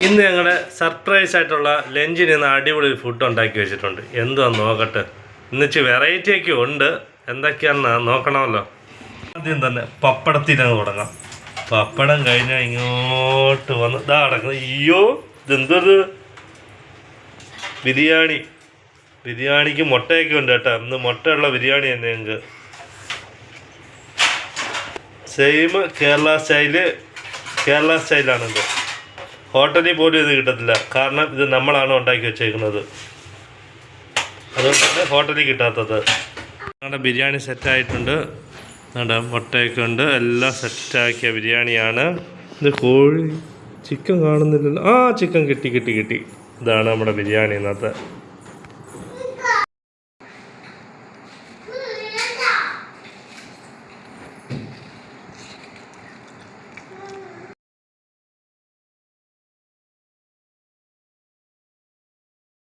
ഇന്ന് ഞങ്ങളുടെ സർപ്രൈസ് ആയിട്ടുള്ള ലഞ്ചിന് ഇന്ന് അടിപൊളി ഫുഡ് ഉണ്ടാക്കി വെച്ചിട്ടുണ്ട്. എന്തുവാന്ന് നോക്കട്ടെ. ഇന്നിച്ച് വെറൈറ്റി ഒക്കെ ഉണ്ട്. എന്തൊക്കെയാണെന്ന് നോക്കണമല്ലോ. ആദ്യം തന്നെ പപ്പടത്തിനങ്ങ് തുടങ്ങാം. പപ്പടം കഴിഞ്ഞാൽ ഇങ്ങോട്ട് വന്ന് ഇതാ കിടക്കുന്നത്. അയ്യോ ഇതെന്തത് ബിരിയാണി. ബിരിയാണിക്ക് മുട്ടയൊക്കെ ഉണ്ട് കേട്ടോ. ഇന്ന് മുട്ടയുള്ള ബിരിയാണി തന്നെ ഞങ്ങൾക്ക്. സെയിം കേരള സ്റ്റൈലാണിത്. ഹോട്ടലിൽ പോലും ഇത് കിട്ടത്തില്ല. കാരണം ഇത് നമ്മളാണ് ഉണ്ടാക്കി വെച്ചേക്കുന്നത്. അതുകൊണ്ട് തന്നെ ഹോട്ടലിൽ കിട്ടാത്തത്. ഞങ്ങളുടെ ബിരിയാണി സെറ്റായിട്ടുണ്ട്. ഞങ്ങളുടെ മുട്ടയൊക്കെ ഉണ്ട്. എല്ലാം സെറ്റാക്കിയ ബിരിയാണിയാണ്. ഇത് കോഴി ചിക്കൻ കാണുന്നില്ലല്ലോ. ചിക്കൻ കിട്ടി. ഇതാണ് നമ്മുടെ ബിരിയാണി ഇന്നത്തെ.